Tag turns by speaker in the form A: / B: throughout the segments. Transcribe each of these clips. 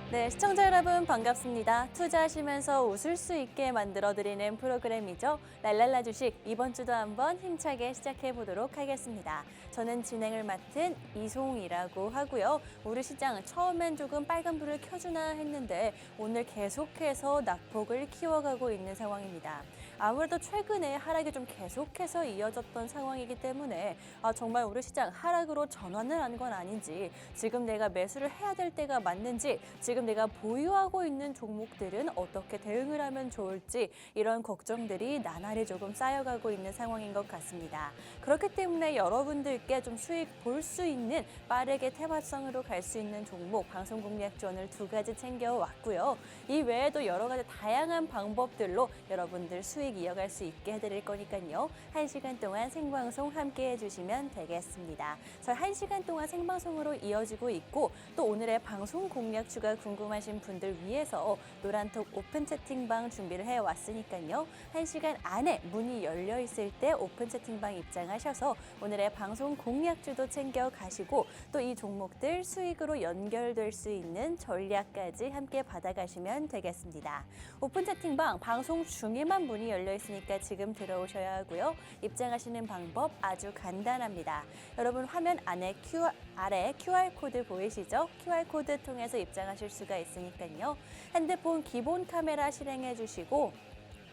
A: 네, 시청자 여러분 반갑습니다. 투자하시면서 웃을 수 있게 만들어드리는 프로그램이죠. 랄랄라 주식 이번 주도 한번 힘차게 시작해 보도록 하겠습니다. 저는 진행을 맡은 이송이라고 하고요. 우리 시장 처음엔 조금 빨간불을 켜주나 했는데 오늘 계속해서 낙폭을 키워가고 있는 상황입니다. 아무래도 최근에 하락이 좀 계속해서 이어졌던 상황이기 때문에 정말 우리 시장 하락으로 전환을 한 건 아닌지, 지금 내가 매수를 해야 될 때가 맞는지, 지금 내가 보유하고 있는 종목들은 어떻게 대응을 하면 좋을지, 이런 걱정들이 나날이 조금 쌓여가고 있는 상황인 것 같습니다. 그렇기 때문에 여러분들께 좀 수익 볼 수 있는, 빠르게 테마성으로 갈 수 있는 종목 방송 공략 지원을 2가지 챙겨왔고요. 이 외에도 여러 가지 다양한 방법들로 여러분들 수익 이어갈 수 있게 해드릴 거니까요. 1시간 동안 생방송 함께 해주시면 되겠습니다. 저희 1시간 동안 생방송으로 이어지고 있고, 또 오늘의 방송 공략 추가 궁금하신 분들 위해서 노란톡 오픈 채팅방 준비를 해왔으니까요. 1시간 안에 문이 열려 있을 때 오픈 채팅방 입장하셔서 오늘의 방송 공략주도 챙겨 가시고, 또 이 종목들 수익으로 연결될 수 있는 전략까지 함께 받아가시면 되겠습니다. 오픈 채팅방 방송 중에만 문이 열려 있으니까 지금 들어오셔야 하고요. 입장하시는 방법 아주 간단합니다. 여러분 화면 아래 QR코드 보이시죠? QR코드 통해서 입장하실 수가 있으니까요. 핸드폰 기본 카메라 실행해 주시고,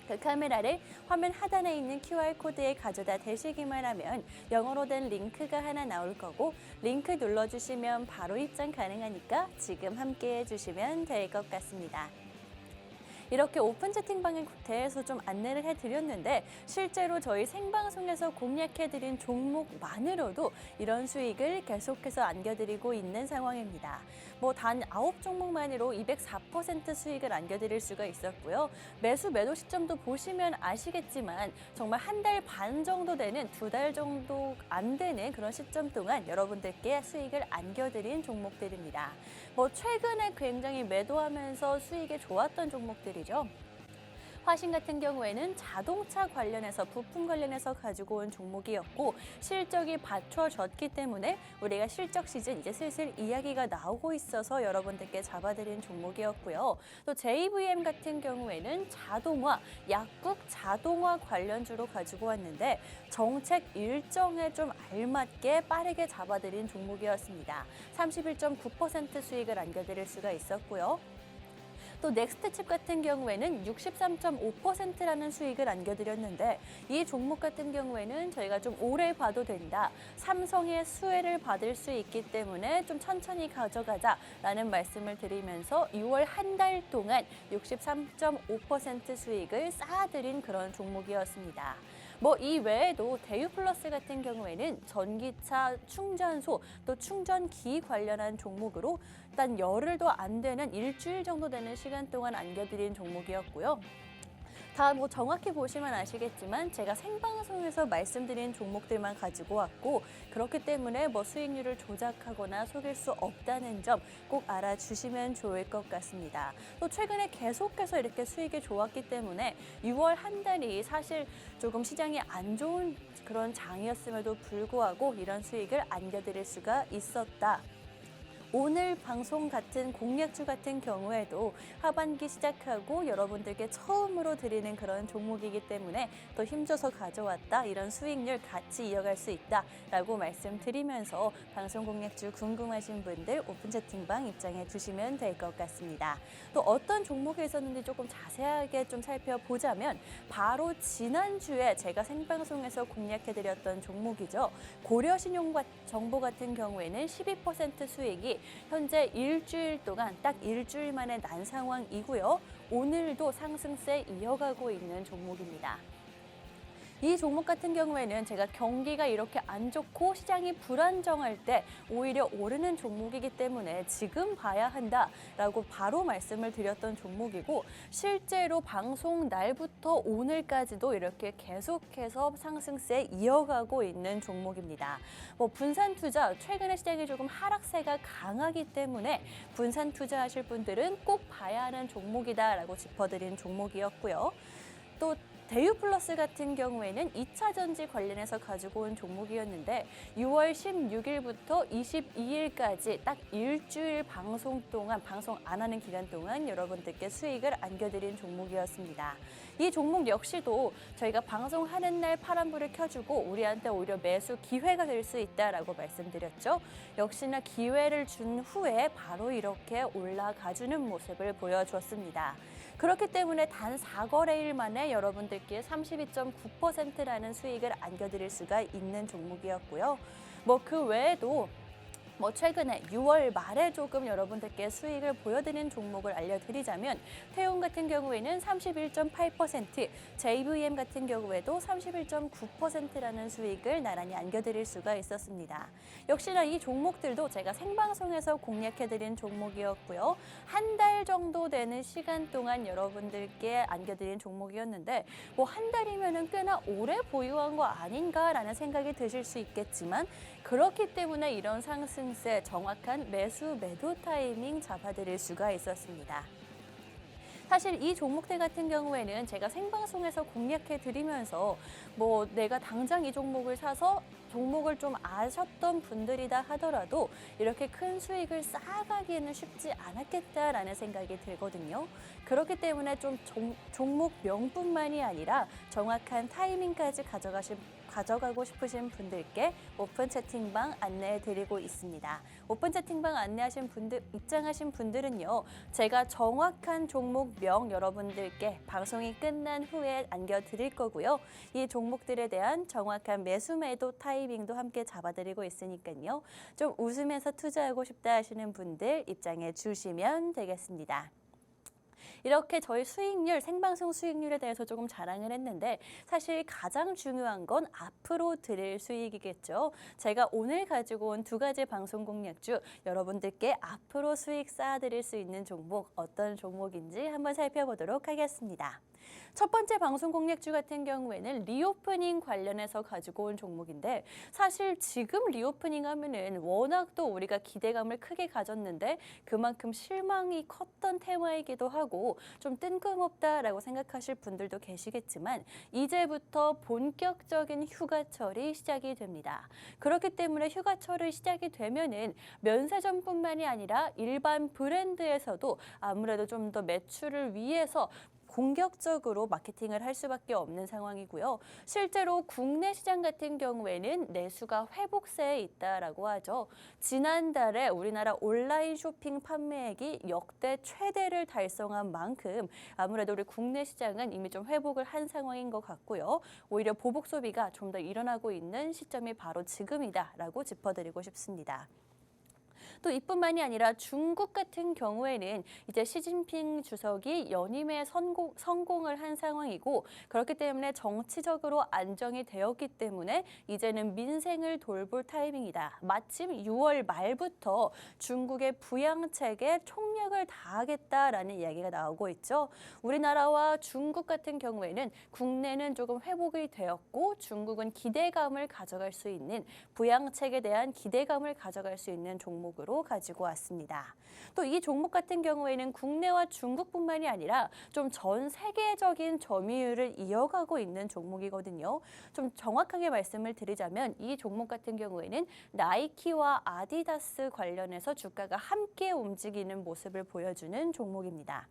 A: 그 카메라를 화면 하단에 있는 QR코드에 가져다 대시기만 하면 영어로 된 링크가 하나 나올 거고, 링크 눌러주시면 바로 입장 가능하니까 지금 함께 해주시면 될 것 같습니다. 이렇게 오픈 채팅방에 대해서 좀 안내를 해드렸는데, 실제로 저희 생방송에서 공략해드린 종목만으로도 이런 수익을 계속해서 안겨드리고 있는 상황입니다. 단 9종목만으로 204% 수익을 안겨드릴 수가 있었고요. 매도 시점도 보시면 아시겠지만 정말 한 달 반 정도 되는, 2달 정도 안 되는 그런 시점 동안 여러분들께 수익을 안겨드린 종목들입니다. 최근에 굉장히 매도하면서 수익이 좋았던 종목들이죠. 화신 같은 경우에는 자동차 관련해서, 부품 관련해서 가지고 온 종목이었고, 실적이 받쳐졌기 때문에 우리가 실적 시즌 이제 슬슬 이야기가 나오고 있어서 여러분들께 잡아드린 종목이었고요. 또 JVM 같은 경우에는 자동화, 약국 자동화 관련주로 가지고 왔는데 정책 일정에 좀 알맞게 빠르게 잡아드린 종목이었습니다. 31.9% 수익을 안겨드릴 수가 있었고요. 또 넥스트칩 같은 경우에는 63.5%라는 수익을 안겨드렸는데, 이 종목 같은 경우에는 저희가 좀 오래 봐도 된다, 삼성의 수혜를 받을 수 있기 때문에 좀 천천히 가져가자라는 말씀을 드리면서 6월 한 달 동안 63.5% 수익을 쌓아드린 그런 종목이었습니다. 이 외에도 대유플러스 같은 경우에는 전기차 충전소, 또 충전기 관련한 종목으로 일단 열흘도 안 되는, 일주일 정도 되는 시간 동안 안겨드린 종목이었고요. 다 정확히 보시면 아시겠지만 제가 생방송에서 말씀드린 종목들만 가지고 왔고, 그렇기 때문에 수익률을 조작하거나 속일 수 없다는 점 꼭 알아주시면 좋을 것 같습니다. 또 최근에 계속해서 이렇게 수익이 좋았기 때문에 6월 한 달이 사실 조금 시장이 안 좋은 그런 장이었음에도 불구하고 이런 수익을 안겨드릴 수가 있었다. 오늘 방송 같은 공략주 같은 경우에도 하반기 시작하고 여러분들께 처음으로 드리는 그런 종목이기 때문에 더 힘줘서 가져왔다, 이런 수익률 같이 이어갈 수 있다라고 말씀드리면서 방송 공략주 궁금하신 분들 오픈 채팅방 입장해 주시면 될 것 같습니다. 또 어떤 종목이 있었는지 조금 자세하게 좀 살펴보자면, 바로 지난주에 제가 생방송에서 공략해드렸던 종목이죠. 고려신용정보 같은 경우에는 12% 수익이 현재 일주일 동안 딱 일주일 만에 난 상황이고요. 오늘도 상승세 이어가고 있는 종목입니다. 이 종목 같은 경우에는 제가 경기가 이렇게 안 좋고 시장이 불안정할 때 오히려 오르는 종목이기 때문에 지금 봐야 한다라고 바로 말씀을 드렸던 종목이고, 실제로 방송 날부터 오늘까지도 이렇게 계속해서 상승세 이어가고 있는 종목입니다. 분산 투자, 최근에 시장이 조금 하락세가 강하기 때문에 분산 투자하실 분들은 꼭 봐야 하는 종목이다라고 짚어드린 종목이었고요. 또 대유 플러스 같은 경우에는 2차 전지 관련해서 가지고 온 종목이었는데 6월 16일부터 22일까지 딱 일주일 방송 동안 방송 안 하는 기간 동안 여러분들께 수익을 안겨드린 종목이었습니다. 이 종목 역시도 저희가 방송하는 날 파란불을 켜주고 우리한테 오히려 매수 기회가 될 수 있다라고 말씀드렸죠. 역시나 기회를 준 후에 바로 이렇게 올라가주는 모습을 보여주었습니다. 그렇기 때문에 단 4거래일 만에 여러분들께 32.9%라는 수익을 안겨드릴 수가 있는 종목이었고요. 그 외에도 최근에 6월 말에 조금 여러분들께 수익을 보여드린 종목을 알려드리자면 태움 같은 경우에는 31.8%, JVM 같은 경우에도 31.9%라는 수익을 나란히 안겨드릴 수가 있었습니다. 역시나 이 종목들도 제가 생방송에서 공략해드린 종목이었고요. 한 달 정도 되는 시간 동안 여러분들께 안겨드린 종목이었는데 한 달이면은 꽤나 오래 보유한 거 아닌가라는 생각이 드실 수 있겠지만 그렇기 때문에 이런 상승세 정확한 매수 매도 타이밍 잡아드릴 수가 있었습니다. 사실 이 종목들 같은 경우에는 제가 생방송에서 공략해 드리면서 내가 당장 이 종목을 사서 종목을 좀 아셨던 분들이다 하더라도 이렇게 큰 수익을 쌓아가기에는 쉽지 않았겠다라는 생각이 들거든요. 그렇기 때문에 좀 종목명뿐만이 아니라 정확한 타이밍까지 가져가고 싶으신 분들께 오픈 채팅방 안내해 드리고 있습니다. 오픈 채팅방 입장하신 분들은요. 제가 정확한 종목명 여러분들께 방송이 끝난 후에 안겨드릴 거고요. 이 종목들에 대한 정확한 매수 매도 타이밍도 함께 잡아드리고 있으니까요. 좀 웃으면서 투자하고 싶다 하시는 분들 입장해 주시면 되겠습니다. 이렇게 저희 수익률, 생방송 수익률에 대해서 조금 자랑을 했는데 사실 가장 중요한 건 앞으로 드릴 수익이겠죠. 제가 오늘 가지고 온 2가지 방송 공략주 여러분들께 앞으로 수익 쌓아드릴 수 있는 종목 어떤 종목인지 한번 살펴보도록 하겠습니다. 첫 번째 방송 공략주 같은 경우에는 리오프닝 관련해서 가지고 온 종목인데 사실 지금 리오프닝 하면은 워낙 또 우리가 기대감을 크게 가졌는데 그만큼 실망이 컸던 테마이기도 하고 좀 뜬금없다라고 생각하실 분들도 계시겠지만 이제부터 본격적인 휴가철이 시작이 됩니다. 그렇기 때문에 휴가철이 시작이 되면은 면세점뿐만이 아니라 일반 브랜드에서도 아무래도 좀 더 매출을 위해서 공격적으로 마케팅을 할 수밖에 없는 상황이고요. 실제로 국내 시장 같은 경우에는 내수가 회복세에 있다라고 하죠. 지난달에 우리나라 온라인 쇼핑 판매액이 역대 최대를 달성한 만큼 아무래도 우리 국내 시장은 이미 좀 회복을 한 상황인 것 같고요. 오히려 보복 소비가 좀 더 일어나고 있는 시점이 바로 지금이다라고 짚어드리고 싶습니다. 또 이뿐만이 아니라 중국 같은 경우에는 이제 시진핑 주석이 연임에 성공을 한 상황이고 그렇기 때문에 정치적으로 안정이 되었기 때문에 이제는 민생을 돌볼 타이밍이다. 마침 6월 말부터 중국의 부양책에 총력을 다하겠다라는 이야기가 나오고 있죠. 우리나라와 중국 같은 경우에는 국내는 조금 회복이 되었고 중국은 기대감을 가져갈 수 있는 부양책에 대한 기대감을 가져갈 수 있는 종목으로 가지고 왔습니다. 또 이 종목 같은 경우에는 국내와 중국뿐만이 아니라 좀 전 세계적인 점유율을 이어가고 있는 종목이거든요. 좀 정확하게 말씀을 드리자면 이 종목 같은 경우에는 나이키와 아디다스 관련해서 주가가 함께 움직이는 모습을 보여주는 종목입니다.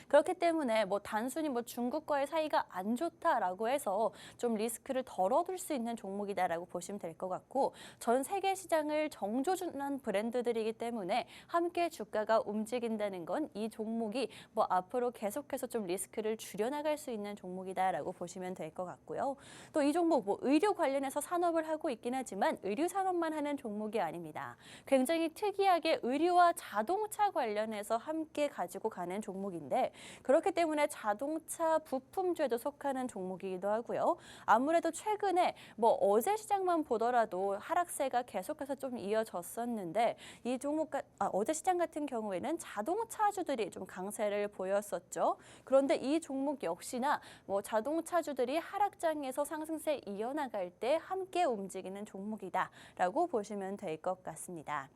A: 그렇기 때문에 단순히 중국과의 사이가 안 좋다라고 해서 좀 리스크를 덜어둘 수 있는 종목이다라고 보시면 될 것 같고 전 세계 시장을 정조준한 브랜드들이기 때문에 함께 주가가 움직인다는 건 이 종목이 앞으로 계속해서 좀 리스크를 줄여나갈 수 있는 종목이다라고 보시면 될 것 같고요. 또 이 종목 의료 관련해서 산업을 하고 있긴 하지만 의류 산업만 하는 종목이 아닙니다. 굉장히 특이하게 의류와 자동차 관련해서 함께 가지고 가는 종목인데 그렇기 때문에 자동차 부품주에도 속하는 종목이기도 하고요. 아무래도 최근에 어제 시장만 보더라도 하락세가 계속해서 좀 이어졌었는데 이 종목 어제 시장 같은 경우에는 자동차주들이 좀 강세를 보였었죠. 그런데 이 종목 역시나 자동차주들이 하락장에서 상승세 이어나갈 때 함께 움직이는 종목이다라고 보시면 될 것 같습니다.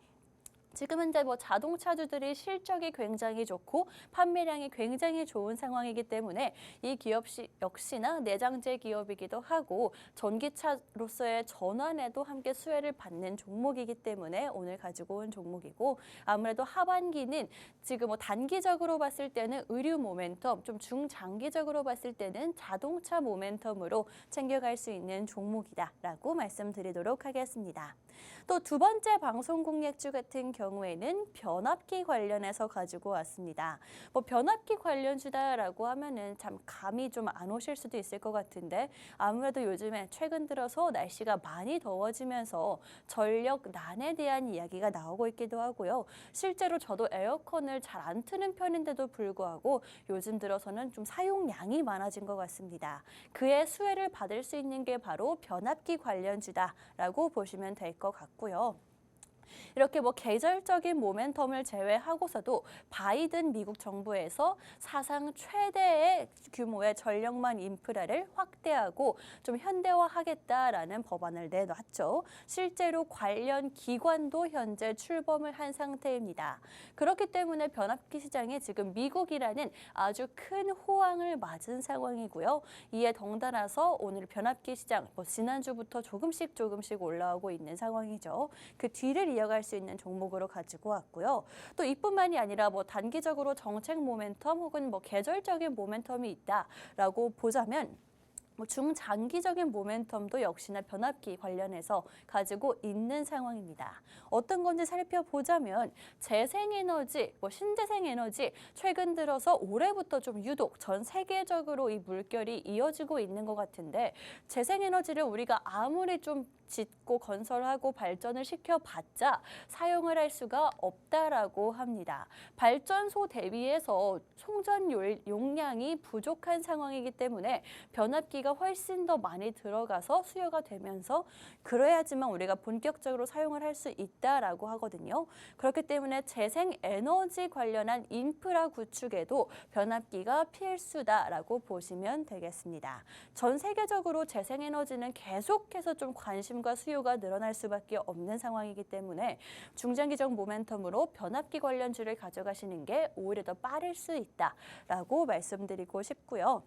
A: 지금 현재 뭐 자동차주들이 실적이 굉장히 좋고 판매량이 굉장히 좋은 상황이기 때문에 이 기업 역시나 내장재 기업이기도 하고 전기차로서의 전환에도 함께 수혜를 받는 종목이기 때문에 오늘 가지고 온 종목이고, 아무래도 하반기는 지금 뭐 단기적으로 봤을 때는 의류 모멘텀, 좀 중장기적으로 봤을 때는 자동차 모멘텀으로 챙겨갈 수 있는 종목이다라고 말씀드리도록 하겠습니다. 또 두 번째 방송 공략주 같은 경우에는 변압기 관련해서 가지고 왔습니다. 뭐 변압기 관련주다라고 하면은 참 감이 좀 안 오실 수도 있을 것 같은데, 아무래도 요즘에 최근 들어서 날씨가 많이 더워지면서 전력난에 대한 이야기가 나오고 있기도 하고요. 실제로 저도 에어컨을 잘 안 트는 편인데도 불구하고 요즘 들어서는 좀 사용량이 많아진 것 같습니다. 그의 수혜를 받을 수 있는 게 바로 변압기 관련주다라고 보시면 될 것 같고요. 이렇게 뭐 계절적인 모멘텀을 제외하고서도 바이든 미국 정부에서 사상 최대의 규모의 전력망 인프라를 확대하고 좀 현대화하겠다라는 법안을 내놨죠. 실제로 관련 기관도 현재 출범을 한 상태입니다. 그렇기 때문에 변압기 시장에 지금 미국이라는 아주 큰 호황을 맞은 상황이고요. 이에 덩달아서 오늘 변압기 시장 지난주부터 조금씩 올라오고 있는 상황이죠. 그 뒤를 이어갈 수 있는 종목으로 가지고 왔고요. 또 이뿐만이 아니라 뭐 단기적으로 정책 모멘텀 혹은 뭐 계절적인 모멘텀이 있다라고 보자면 뭐 중장기적인 모멘텀도 역시나 변압기 관련해서 가지고 있는 상황입니다. 어떤 건지 살펴보자면 재생에너지, 신재생에너지 최근 들어서 올해부터 좀 유독 전 세계적으로 이 물결이 이어지고 있는 것 같은데, 재생에너지를 우리가 아무리 좀 짓고 건설하고 발전을 시켜봤자 사용을 할 수가 없다라고 합니다. 발전소 대비해서 송전 용량이 부족한 상황이기 때문에 변압기가 훨씬 더 많이 들어가서 수요가 되면서 그래야지만 우리가 본격적으로 사용을 할 수 있다라고 하거든요. 그렇기 때문에 재생에너지 관련한 인프라 구축에도 변압기가 필수다라고 보시면 되겠습니다. 전 세계적으로 재생에너지는 계속해서 좀 관심과 수요가 늘어날 수밖에 없는 상황이기 때문에 중장기적 모멘텀으로 변압기 관련주를 가져가시는 게 오히려 더 빠를 수 있다라고 말씀드리고 싶고요.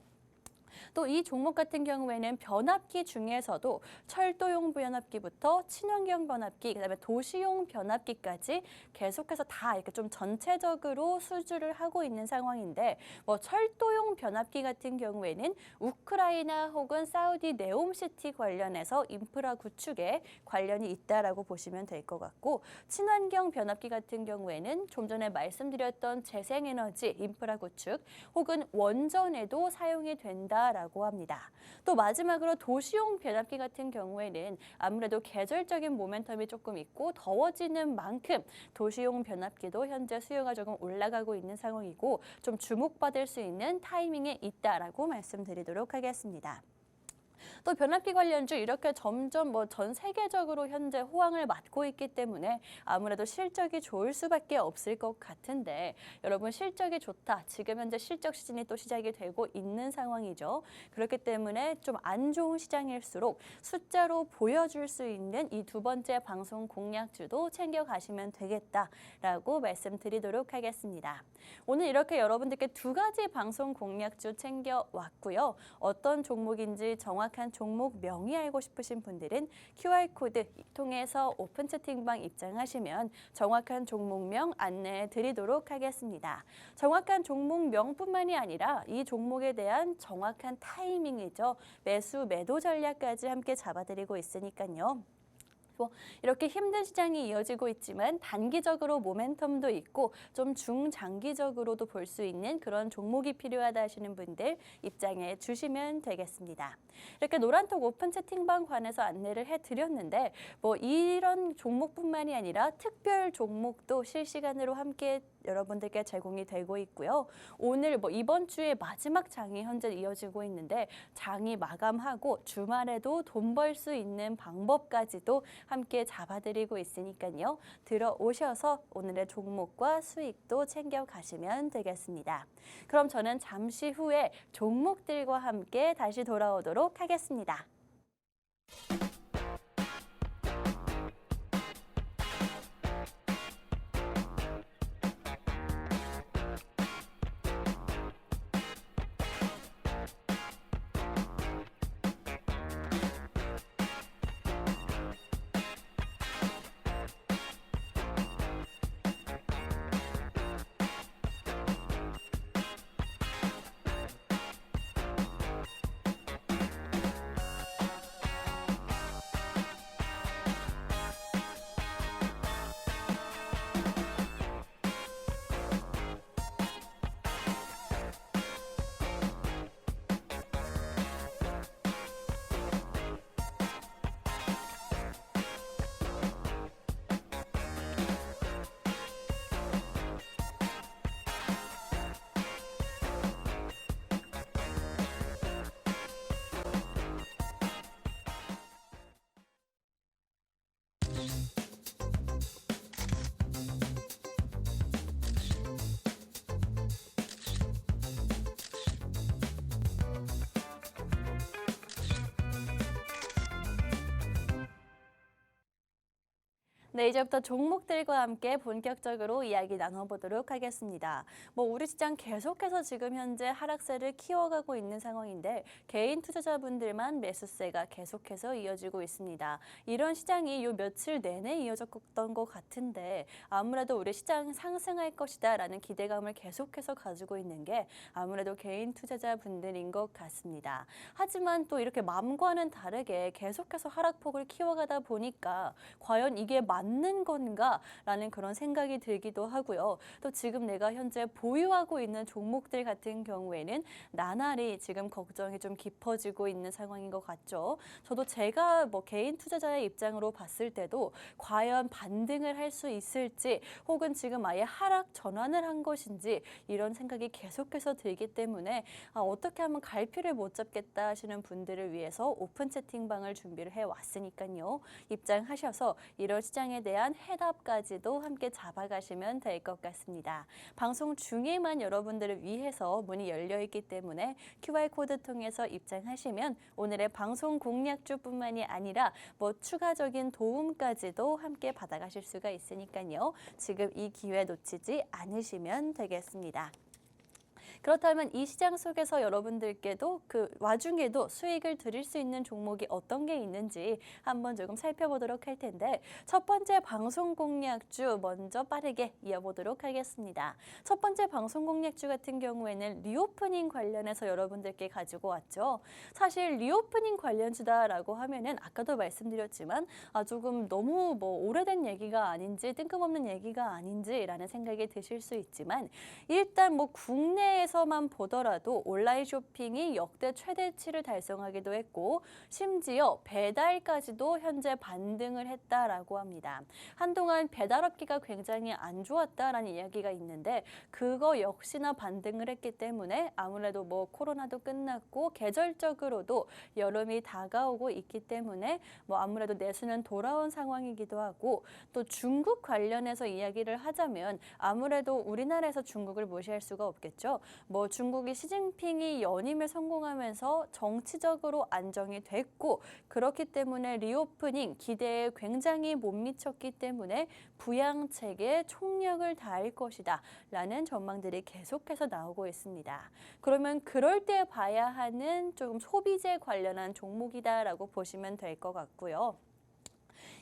A: 또 이 종목 같은 경우에는 변압기 중에서도 철도용 변압기부터 친환경 변압기, 그다음에 도시용 변압기까지 계속해서 다 이렇게 좀 전체적으로 수주를 하고 있는 상황인데, 뭐 철도용 변압기 같은 경우에는 우크라이나 혹은 사우디 네옴시티 관련해서 인프라 구축에 관련이 있다라고 보시면 될 것 같고, 친환경 변압기 같은 경우에는 좀 전에 말씀드렸던 재생에너지 인프라 구축 혹은 원전에도 사용이 된다라고 합니다. 또 마지막으로 도시용 변압기 같은 경우에는 아무래도 계절적인 모멘텀이 조금 있고 더워지는 만큼 도시용 변압기도 현재 수요가 조금 올라가고 있는 상황이고 좀 주목받을 수 있는 타이밍에 있다라고 말씀드리도록 하겠습니다. 또 변압기 관련주 이렇게 점점 전 세계적으로 현재 호황을 맞고 있기 때문에 아무래도 실적이 좋을 수밖에 없을 것 같은데, 여러분 실적이 좋다. 지금 현재 실적 시즌이 또 시작이 되고 있는 상황이죠. 그렇기 때문에 좀 안 좋은 시장일수록 숫자로 보여줄 수 있는 이 두 번째 방송 공략주도 챙겨가시면 되겠다라고 말씀드리도록 하겠습니다. 오늘 이렇게 여러분들께 두 가지 방송 공략주 챙겨왔고요. 어떤 종목인지 정확한 종목 명의 알고 싶으신 분들은 QR코드 통해서 오픈 채팅방 입장하시면 정확한 종목명 안내해 드리도록 하겠습니다. 정확한 종목명뿐만이 아니라 이 종목에 대한 정확한 타이밍이죠. 매수, 매도 전략까지 함께 잡아드리고 있으니까요. 이렇게 힘든 시장이 이어지고 있지만 단기적으로 모멘텀도 있고 좀 중장기적으로도 볼 수 있는 그런 종목이 필요하다 하시는 분들 입장해 주시면 되겠습니다. 이렇게 노란톡 오픈 채팅방 관해서 안내를 해드렸는데 이런 종목뿐만이 아니라 특별 종목도 실시간으로 함께 여러분들께 제공이 되고 있고요. 오늘 이번 주에 마지막 장이 현재 이어지고 있는데 장이 마감하고 주말에도 돈 벌 수 있는 방법까지도 함께 잡아드리고 있으니까요. 들어오셔서 오늘의 종목과 수익도 챙겨가시면 되겠습니다. 그럼 저는 잠시 후에 종목들과 함께 다시 돌아오도록 하겠습니다. 네, 이제부터 종목들과 함께 본격적으로 이야기 나눠보도록 하겠습니다. 우리 시장 계속해서 지금 현재 하락세를 키워가고 있는 상황인데 개인 투자자분들만 매수세가 계속해서 이어지고 있습니다. 이런 시장이 요 며칠 내내 이어졌던 것 같은데 아무래도 우리 시장 상승할 것이다라는 기대감을 계속해서 가지고 있는 게 아무래도 개인 투자자분들인 것 같습니다. 하지만 또 이렇게 마음과는 다르게 계속해서 하락폭을 키워가다 보니까 과연 이게 맞는 건가라는 그런 생각이 들기도 하고요. 또 지금 내가 현재 보유하고 있는 종목들 같은 경우에는 나날이 지금 걱정이 좀 깊어지고 있는 상황인 것 같죠. 저도 제가 개인 투자자의 입장으로 봤을 때도 과연 반등을 할 수 있을지 혹은 지금 아예 하락 전환을 한 것인지 이런 생각이 계속해서 들기 때문에 어떻게 하면 갈피를 못 잡겠다 하시는 분들을 위해서 오픈 채팅방을 준비를 해왔으니까요. 입장하셔서 이런 시장에 대한 해답까지도 함께 잡아가시면 될 것 같습니다. 방송 중에만 여러분들을 위해서 문이 열려 있기 때문에 QR코드 통해서 입장하시면 오늘의 방송 공략주뿐만이 아니라 추가적인 도움까지도 함께 받아가실 수가 있으니까요. 지금 이 기회 놓치지 않으시면 되겠습니다. 그렇다면 이 시장 속에서 여러분들께도 그 와중에도 수익을 드릴 수 있는 종목이 어떤 게 있는지 한번 조금 살펴보도록 할 텐데 첫 번째 방송 공략주 먼저 빠르게 이어보도록 하겠습니다. 첫 번째 방송 공략주 같은 경우에는 리오프닝 관련해서 여러분들께 가지고 왔죠. 사실 리오프닝 관련주다라고 하면은 아까도 말씀드렸지만 조금 너무 오래된 얘기가 아닌지 뜬금없는 얘기가 아닌지라는 생각이 드실 수 있지만 일단 국내에서만 보더라도 온라인 쇼핑이 역대 최대치를 달성하기도 했고 심지어 배달까지도 현재 반등을 했다라고 합니다. 한동안 배달업계가 굉장히 안 좋았다라는 이야기가 있는데 그거 역시나 반등을 했기 때문에 아무래도 코로나도 끝났고 계절적으로도 여름이 다가오고 있기 때문에 아무래도 내수는 돌아온 상황이기도 하고 또 중국 관련해서 이야기를 하자면 아무래도 우리나라에서 중국을 무시할 수가 없겠죠. 중국이 시진핑이 연임에 성공하면서 정치적으로 안정이 됐고 그렇기 때문에 리오프닝 기대에 굉장히 못 미쳤기 때문에 부양책에 총력을 다할 것이다 라는 전망들이 계속해서 나오고 있습니다. 그러면 그럴 때 봐야 하는 조금 소비재 관련한 종목이다라고 보시면 될 것 같고요.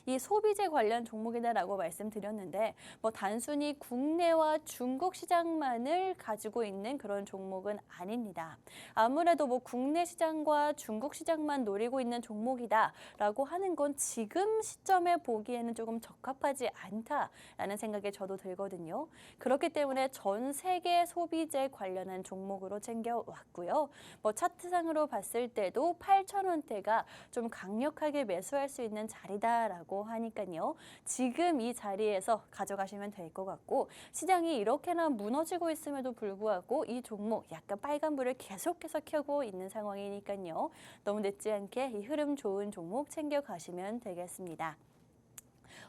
A: 이 소비재 관련 종목이다라고 말씀드렸는데 단순히 국내와 중국 시장만을 가지고 있는 그런 종목은 아닙니다. 아무래도 국내 시장과 중국 시장만 노리고 있는 종목이다라고 하는 건 지금 시점에 보기에는 조금 적합하지 않다라는 생각이 저도 들거든요. 그렇기 때문에 전 세계 소비재 관련한 종목으로 챙겨왔고요. 차트상으로 봤을 때도 8,000원대가 좀 강력하게 매수할 수 있는 자리다라고 하니까요. 지금 이 자리에서 가져가시면 될 것 같고 시장이 이렇게나 무너지고 있음에도 불구하고 이 종목 약간 빨간불을 계속해서 켜고 있는 상황이니까요. 너무 늦지 않게 이 흐름 좋은 종목 챙겨가시면 되겠습니다.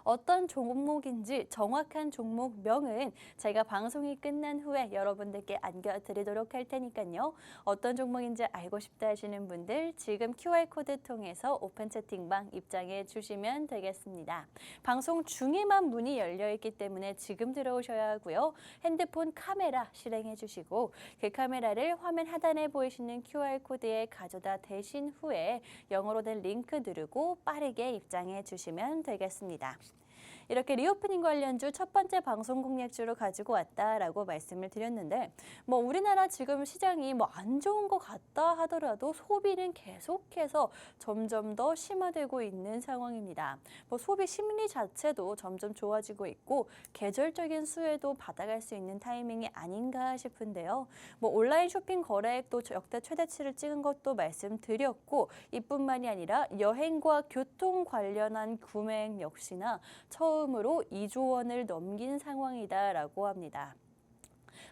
A: 어떤 종목인지 정확한 종목명은 제가 방송이 끝난 후에 여러분들께 안겨드리도록 할 테니까요. 어떤 종목인지 알고 싶다 하시는 분들 지금 QR코드 통해서 오픈 채팅방 입장해 주시면 되겠습니다. 방송 중에만 문이 열려 있기 때문에 지금 들어오셔야 하고요. 핸드폰 카메라 실행해 주시고 그 카메라를 화면 하단에 보이시는 QR코드에 가져다 대신 후에 영어로 된 링크 누르고 빠르게 입장해 주시면 되겠습니다. 이렇게 리오프닝 관련주 첫 번째 방송 공략주로 가지고 왔다라고 말씀을 드렸는데 우리나라 지금 시장이 안 좋은 것 같다 하더라도 소비는 계속해서 점점 더 심화되고 있는 상황입니다. 소비 심리 자체도 점점 좋아지고 있고 계절적인 수혜도 받아갈 수 있는 타이밍이 아닌가 싶은데요. 온라인 쇼핑 거래액도 역대 최대치를 찍은 것도 말씀드렸고 이뿐만이 아니라 여행과 교통 관련한 구매액 역시나 처음으로 2조 원을 넘긴 상황이다라고 합니다.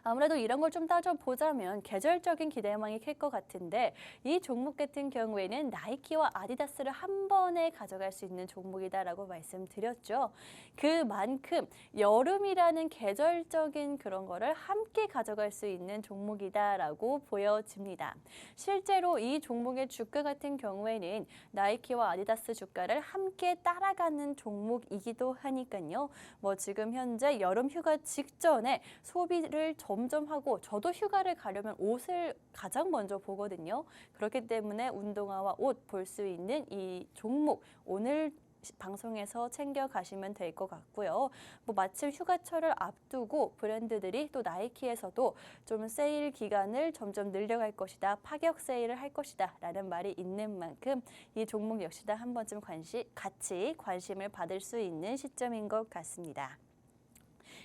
A: 아무래도 이런 걸 좀 따져보자면 계절적인 기대망이 클 것 같은데 이 종목 같은 경우에는 나이키와 아디다스를 한 번에 가져갈 수 있는 종목이다라고 말씀드렸죠. 그만큼 여름이라는 계절적인 그런 거를 함께 가져갈 수 있는 종목이다라고 보여집니다. 실제로 이 종목의 주가 같은 경우에는 나이키와 아디다스 주가를 함께 따라가는 종목이기도 하니까요. 뭐 지금 현재 여름 휴가 직전에 소비를 점점 하고 저도 휴가를 가려면 옷을 가장 먼저 보거든요. 그렇기 때문에 운동화와 옷 볼 수 있는 이 종목 오늘 방송에서 챙겨 가시면 될 것 같고요. 뭐 마침 휴가철을 앞두고 브랜드들이 또 나이키에서도 좀 세일 기간을 점점 늘려갈 것이다. 파격 세일을 할 것이다. 라는 말이 있는 만큼 이 종목 역시나 한 번쯤 같이 관심을 받을 수 있는 시점인 것 같습니다.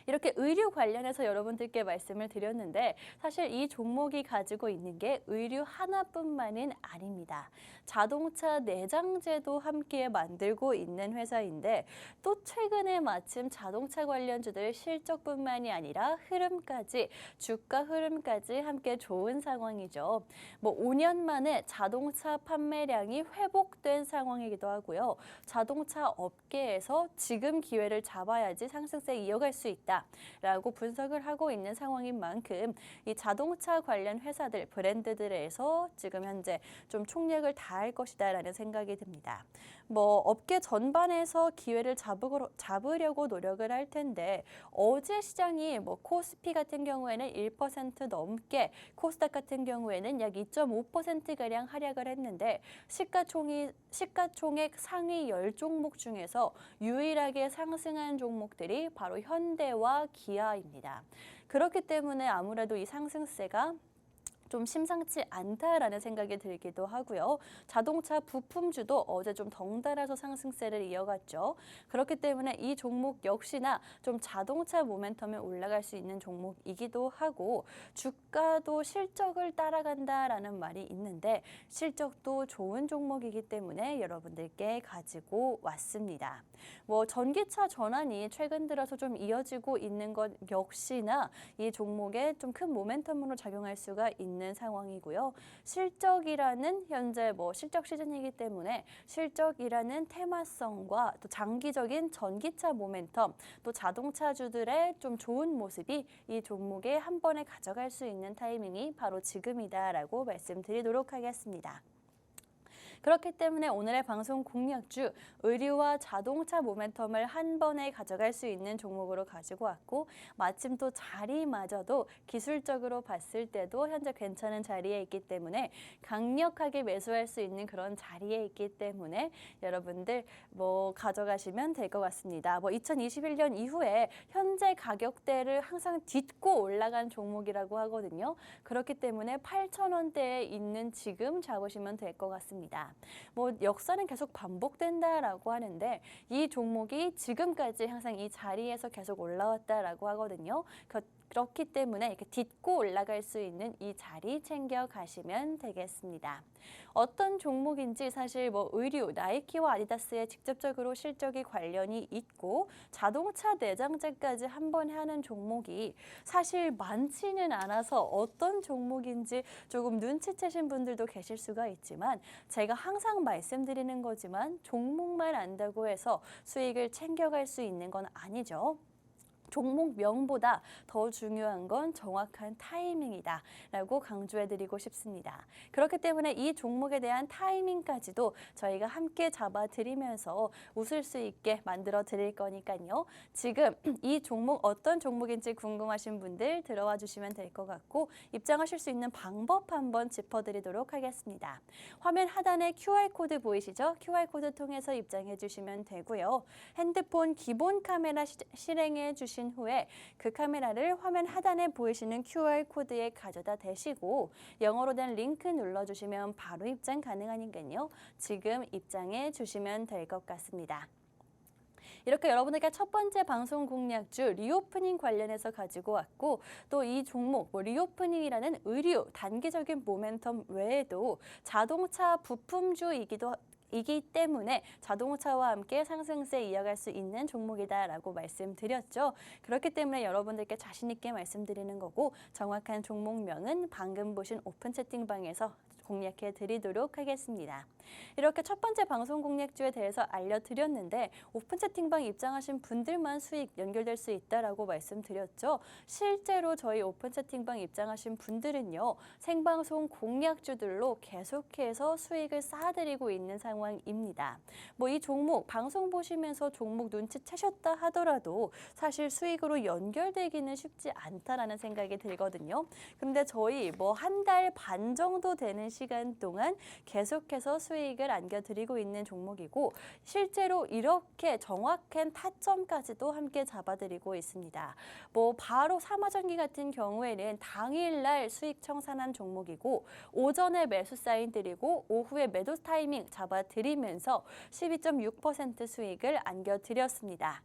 A: 이렇게 의류 관련해서 여러분들께 말씀을 드렸는데 사실 이 종목이 가지고 있는 게 의류 하나뿐만은 아닙니다. 자동차 내장재도 함께 만들고 있는 회사인데 또 최근에 마침 자동차 관련주들 실적뿐만이 아니라 흐름까지 주가 흐름까지 함께 좋은 상황이죠. 뭐 5년 만에 자동차 판매량이 회복된 상황이기도 하고요. 자동차 업계에서 지금 기회를 잡아야지 상승세 이어갈 수 있다라고 분석을 하고 있는 상황인 만큼 이 자동차 관련 회사들, 브랜드들에서 지금 현재 좀 총력을 다할 것이다라는 생각이 듭니다. 뭐 업계 전반에서 기회를 잡으려고 노력을 할 텐데 어제 시장이 뭐 코스피 같은 경우에는 1% 넘게, 코스닥 같은 경우에는 약 2.5%가량 하락을 했는데 시가총액 상위 10종목 중에서 유일하게 상승한 종목들이 바로 현대와 기아입니다. 그렇기 때문에 아무래도 이 상승세가 좀 심상치 않다라는 생각이 들기도 하고요. 자동차 부품주도 어제 좀 덩달아서 상승세를 이어갔죠. 그렇기 때문에 이 종목 역시나 좀 자동차 모멘텀에 올라갈 수 있는 종목이기도 하고 주가도 실적을 따라간다라는 말이 있는데 실적도 좋은 종목이기 때문에 여러분들께 가지고 왔습니다. 뭐 전기차 전환이 최근 들어서 좀 이어지고 있는 것 역시나 이 종목에 좀 큰 모멘텀으로 작용할 수가 있는 상황이고요. 실적이라는 현재 뭐 실적 시즌이기 때문에 실적이라는 테마성과 또 장기적인 전기차 모멘텀, 또 자동차주들의 좀 좋은 모습이 이 종목에 한 번에 가져갈 수 있는 타이밍이 바로 지금이다라고 말씀드리도록 하겠습니다. 그렇기 때문에 오늘의 방송 공략주 의류와 자동차 모멘텀을 한 번에 가져갈 수 있는 종목으로 가지고 왔고 마침 또 자리마저도 기술적으로 봤을 때도 현재 괜찮은 자리에 있기 때문에 강력하게 매수할 수 있는 그런 자리에 있기 때문에 여러분들 뭐 가져가시면 될 것 같습니다. 뭐 2021년 이후에 현재 가격대를 항상 딛고 올라간 종목이라고 하거든요. 그렇기 때문에 8,000원대에 있는 지금 잡으시면 될 것 같습니다. 뭐 역사는 계속 반복된다라고 하는데 이 종목이 지금까지 항상 이 자리에서 계속 올라왔다라고 하거든요. 그렇기 때문에 이렇게 딛고 올라갈 수 있는 이 자리 챙겨 가시면 되겠습니다. 어떤 종목인지 사실 뭐 의류, 나이키와 아디다스에 직접적으로 실적이 관련이 있고 자동차 내장재까지 한 번에 하는 종목이 사실 많지는 않아서 어떤 종목인지 조금 눈치채신 분들도 계실 수가 있지만 제가 항상 말씀드리는 거지만 종목만 안다고 해서 수익을 챙겨갈 수 있는 건 아니죠. 종목명보다 더 중요한 건 정확한 타이밍이다 라고 강조해드리고 싶습니다. 그렇기 때문에 이 종목에 대한 타이밍까지도 저희가 함께 잡아드리면서 웃을 수 있게 만들어 드릴 거니까요. 지금 이 종목 어떤 종목인지 궁금하신 분들 들어와 주시면 될 것 같고 입장하실 수 있는 방법 한번 짚어드리도록 하겠습니다. 화면 하단에 QR코드 보이시죠? QR코드 통해서 입장해 주시면 되고요. 핸드폰 기본 카메라 실행해 주신 후에 그 카메라를 화면 하단에 보이시는 QR코드에 가져다 대시고 영어로 된 링크 눌러주시면 바로 입장 가능하니까요. 지금 입장해 주시면 될 것 같습니다. 이렇게 여러분에게 첫 번째 방송 공략주 리오프닝 관련해서 가지고 왔고 또 이 종목 리오프닝이라는 의류 단기적인 모멘텀 외에도 자동차 부품주이기도 이기 때문에 자동차와 함께 상승세 이어갈 수 있는 종목이다라고 말씀드렸죠. 그렇기 때문에 여러분들께 자신 있게 말씀드리는 거고 정확한 종목명은 방금 보신 오픈 채팅방에서 공략해 드리도록 하겠습니다. 이렇게 첫 번째 방송 공략주에 대해서 알려드렸는데 오픈 채팅방 입장하신 분들만 수익 연결될 수 있다라고 말씀드렸죠. 실제로 저희 오픈 채팅방 입장하신 분들은요. 생방송 공략주들로 계속해서 수익을 쌓아드리고 있는 상황입니다. 뭐 이 종목 방송 보시면서 종목 눈치채셨다 하더라도 사실 수익으로 연결되기는 쉽지 않다라는 생각이 들거든요. 근데 저희 뭐 한 달 반 정도 되는 시간 동안 계속해서 수익을 안겨드리고 있는 종목이고 실제로 이렇게 정확한 타점까지도 함께 잡아드리고 있습니다. 뭐 바로 삼화전기 같은 경우에는 당일날 수익 청산한 종목이고 오전에 매수 사인 드리고 오후에 매도 타이밍 잡아드리면서 12.6% 수익을 안겨드렸습니다.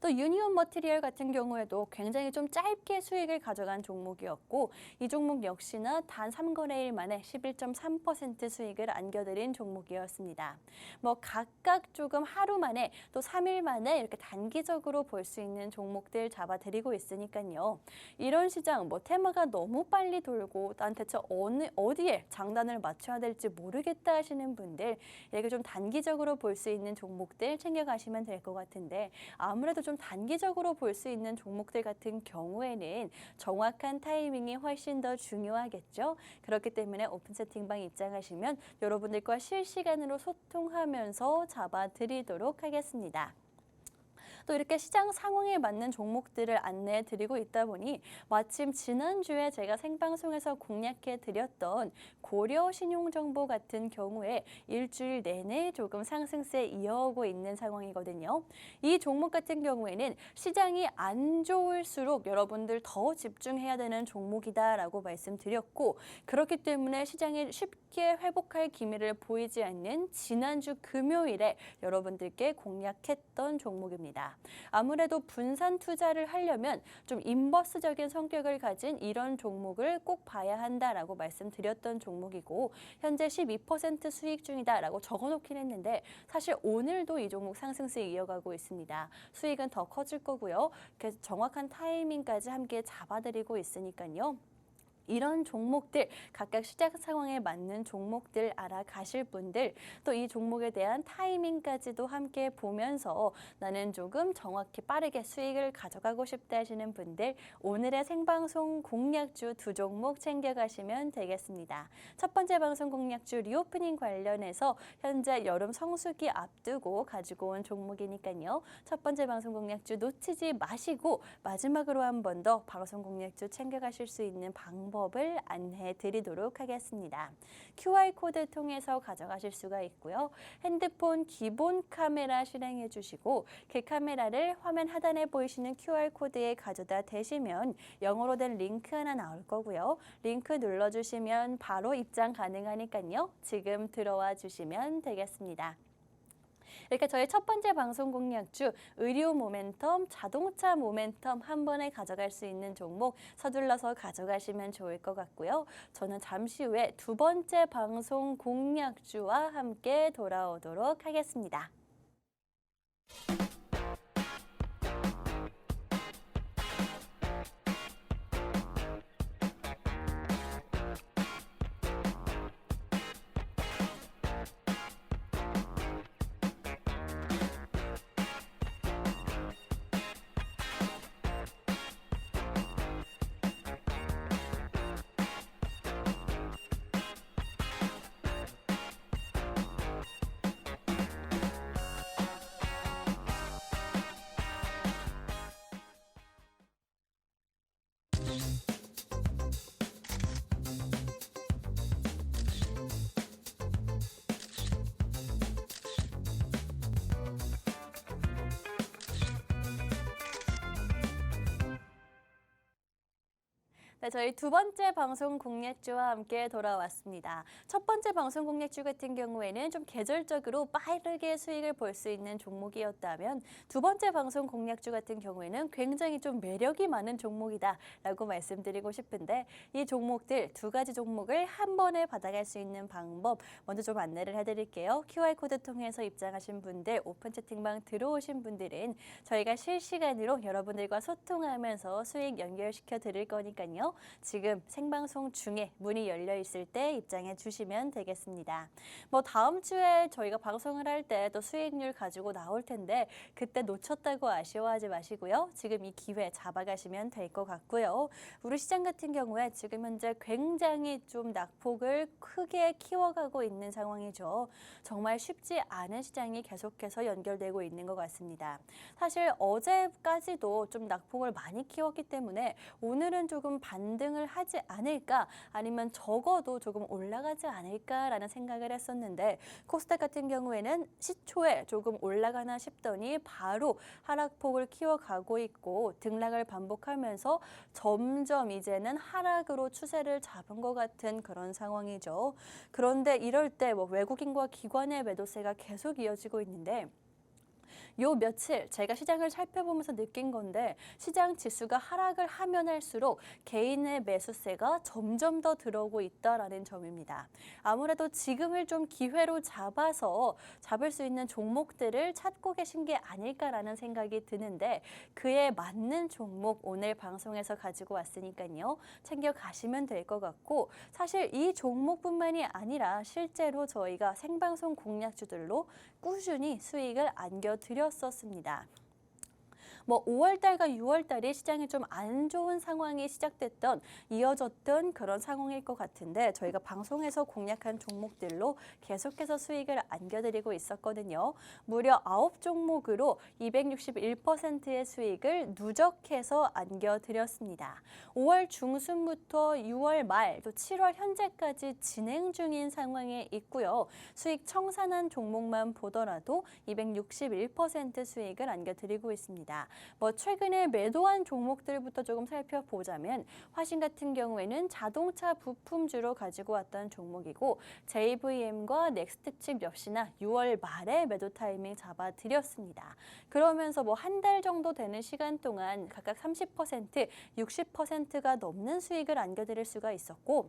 A: 또 유니온 머티리얼 같은 경우에도 굉장히 좀 짧게 수익을 가져간 종목이었고 이 종목 역시나 단 3거래일 만에 11.3% 수익을 안겨드린 종목이었습니다. 뭐 각각 조금 하루 만에 또 3일 만에 이렇게 단기적으로 볼 수 있는 종목들 잡아드리고 있으니까요. 이런 시장 뭐 테마가 너무 빨리 돌고 난 대체 어디에 장단을 맞춰야 될지 모르겠다 하시는 분들 이렇게 좀 단기적으로 볼 수 있는 종목들 챙겨가시면 될 것 같은데 아무래도 좀 단기적으로 볼 수 있는 종목들 같은 경우에는 정확한 타이밍이 훨씬 더 중요하겠죠. 그렇기 때문에 오픈 채팅방 입장하시면 여러분들과 실시간으로 소통하면서 잡아드리도록 하겠습니다. 또 이렇게 시장 상황에 맞는 종목들을 안내해 드리고 있다 보니 마침 지난주에 제가 생방송에서 공략해 드렸던 고려신용정보 같은 경우에 일주일 내내 조금 상승세 이어오고 있는 상황이거든요. 이 종목 같은 경우에는 시장이 안 좋을수록 여러분들 더 집중해야 되는 종목이다라고 말씀드렸고 그렇기 때문에 시장이 쉽게 회복할 기미를 보이지 않는 지난주 금요일에 여러분들께 공략했던 종목입니다. 아무래도 분산 투자를 하려면 좀 인버스적인 성격을 가진 이런 종목을 꼭 봐야 한다라고 말씀드렸던 종목이고 현재 12% 수익 중이다라고 적어놓긴 했는데 사실 오늘도 이 종목 상승세 이어가고 있습니다. 수익은 더 커질 거고요. 그래서 정확한 타이밍까지 함께 잡아드리고 있으니까요. 이런 종목들 각각 시장 상황에 맞는 종목들 알아가실 분들 또 이 종목에 대한 타이밍까지도 함께 보면서 나는 조금 정확히 빠르게 수익을 가져가고 싶다 하시는 분들 오늘의 생방송 공략주 두 종목 챙겨가시면 되겠습니다. 첫 번째 방송 공략주 리오프닝 관련해서 현재 여름 성수기 앞두고 가지고 온 종목이니까요. 첫 번째 방송 공략주 놓치지 마시고 마지막으로 한 번 더 방송 공략주 챙겨가실 수 있는 방법을 안내해 드리도록 하겠습니다. QR코드 통해서 가져가실 수가 있고요. 핸드폰 기본 카메라 실행해 주시고 그 카메라를 화면 하단에 보이시는 QR코드에 가져다 대시면 영어로 된 링크 하나 나올 거고요. 링크 눌러주시면 바로 입장 가능하니까요. 지금 들어와 주시면 되겠습니다. 이렇게 저희 첫 번째 방송 공략주 의료 모멘텀, 자동차 모멘텀 한 번에 가져갈 수 있는 종목 서둘러서 가져가시면 좋을 것 같고요. 저는 잠시 후에 두 번째 방송 공략주와 함께 돌아오도록 하겠습니다. 네, 저희 두 번째 방송 공략주와 함께 돌아왔습니다. 첫 번째 방송 공략주 같은 경우에는 좀 계절적으로 빠르게 수익을 볼 수 있는 종목이었다면 두 번째 방송 공략주 같은 경우에는 굉장히 좀 매력이 많은 종목이다라고 말씀드리고 싶은데 이 종목들 두 가지 종목을 한 번에 받아갈 수 있는 방법 먼저 좀 안내를 해드릴게요. QR코드 통해서 입장하신 분들, 오픈 채팅방 들어오신 분들은 저희가 실시간으로 여러분들과 소통하면서 수익 연결시켜 드릴 거니까요. 지금 생방송 중에 문이 열려 있을 때 입장해 주시면 되겠습니다. 뭐 다음 주에 저희가 방송을 할 때 또 수익률 가지고 나올 텐데 그때 놓쳤다고 아쉬워하지 마시고요. 지금 이 기회 잡아가시면 될 것 같고요. 우리 시장 같은 경우에 지금 현재 굉장히 좀 낙폭을 크게 키워가고 있는 상황이죠. 정말 쉽지 않은 시장이 계속해서 연결되고 있는 것 같습니다. 사실 어제까지도 좀 낙폭을 많이 키웠기 때문에 오늘은 조금 반등을 하지 않을까 아니면 적어도 조금 올라가지 않을까라는 생각을 했었는데 코스닥 같은 경우에는 시초에 조금 올라가나 싶더니 바로 하락폭을 키워가고 있고 등락을 반복하면서 점점 이제는 하락으로 추세를 잡은 것 같은 그런 상황이죠. 그런데 이럴 때 뭐 외국인과 기관의 매도세가 계속 이어지고 있는데 요 며칠 제가 시장을 살펴보면서 느낀 건데 시장 지수가 하락을 하면 할수록 개인의 매수세가 점점 더 들어오고 있다라는 점입니다. 아무래도 지금을 좀 기회로 잡아서 잡을 수 있는 종목들을 찾고 계신 게 아닐까라는 생각이 드는데 그에 맞는 종목 오늘 방송에서 가지고 왔으니까요. 챙겨 가시면 될 것 같고 사실 이 종목뿐만이 아니라 실제로 저희가 생방송 공략주들로 꾸준히 수익을 안겨드렸었습니다. 뭐 5월달과 6월달에 시장이 좀 안 좋은 상황이 시작됐던 이어졌던 그런 상황일 것 같은데 저희가 방송에서 공략한 종목들로 계속해서 수익을 안겨드리고 있었거든요. 무려 9종목으로 261%의 수익을 누적해서 안겨드렸습니다. 5월 중순부터 6월 말 또 7월 현재까지 진행 중인 상황에 있고요. 수익 청산한 종목만 보더라도 261% 수익을 안겨드리고 있습니다. 뭐 최근에 매도한 종목들부터 조금 살펴보자면 화신 같은 경우에는 자동차 부품주로 가지고 왔던 종목이고 JVM과 넥스트칩 역시나 6월 말에 매도 타이밍 잡아드렸습니다. 그러면서 뭐 한 달 정도 되는 시간 동안 각각 30%, 60%가 넘는 수익을 안겨드릴 수가 있었고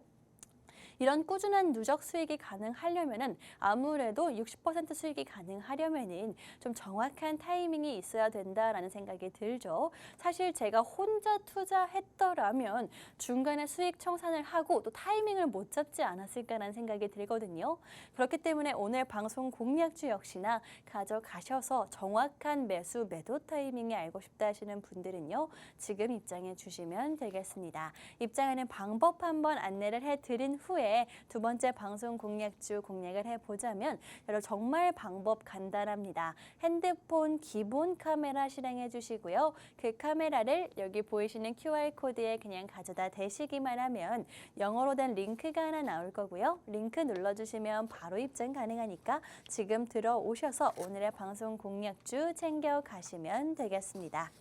A: 이런 꾸준한 누적 수익이 가능하려면은 아무래도 60% 수익이 가능하려면은 좀 정확한 타이밍이 있어야 된다라는 생각이 들죠. 사실 제가 혼자 투자했더라면 중간에 수익 청산을 하고 또 타이밍을 못 잡지 않았을까라는 생각이 들거든요. 그렇기 때문에 오늘 방송 공략주 역시나 가져가셔서 정확한 매수 매도 타이밍이 알고 싶다 하시는 분들은요. 지금 입장해 주시면 되겠습니다. 입장하는 방법 한번 안내를 해드린 후에 두 번째 방송 공략주 공략을 해보자면 여러분 정말 방법 간단합니다. 핸드폰 기본 카메라 실행해 주시고요. 그 카메라를 여기 보이시는 QR코드에 그냥 가져다 대시기만 하면 영어로 된 링크가 하나 나올 거고요. 링크 눌러주시면 바로 입장 가능하니까 지금 들어오셔서 오늘의 방송 공략주 챙겨 가시면 되겠습니다.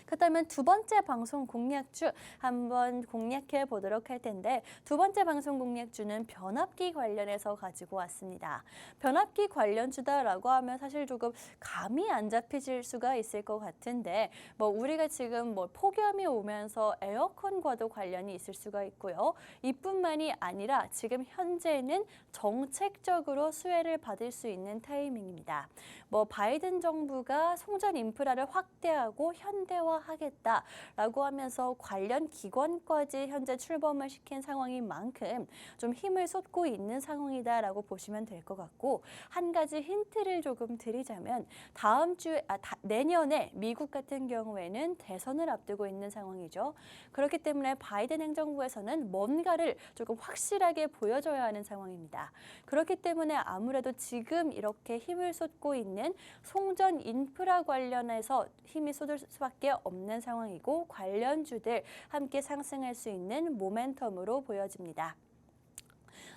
A: 그렇다면 두 번째 방송 공략주 한번 공략해 보도록 할 텐데 두 번째 방송 공략주는 변압기 관련해서 가지고 왔습니다. 변압기 관련주다라고 하면 사실 조금 감이 안 잡히실 수가 있을 것 같은데 뭐 우리가 지금 뭐 폭염이 오면서 에어컨과도 관련이 있을 수가 있고요. 이뿐만이 아니라 지금 현재는 정책적으로 수혜를 받을 수 있는 타이밍입니다. 뭐 바이든 정부가 송전 인프라를 확대하고 현대화하겠다라고 하면서 관련 기관까지 현재 출범을 시킨 상황인 만큼 좀 힘을 쏟고 있는 상황이다라고 보시면 될 것 같고 한 가지 힌트를 조금 드리자면 다음 주에 내년에 미국 같은 경우에는 대선을 앞두고 있는 상황이죠. 그렇기 때문에 바이든 행정부에서는 뭔가를 조금 확실하게 보여줘야 하는 상황입니다. 그렇기 때문에 아무래도 지금 이렇게 힘을 쏟고 있는 송전 인프라 관련해서 힘이 쏟을 수밖에 없는 상황이고 관련주들 함께 상승할 수 있는 모멘텀으로 보여집니다.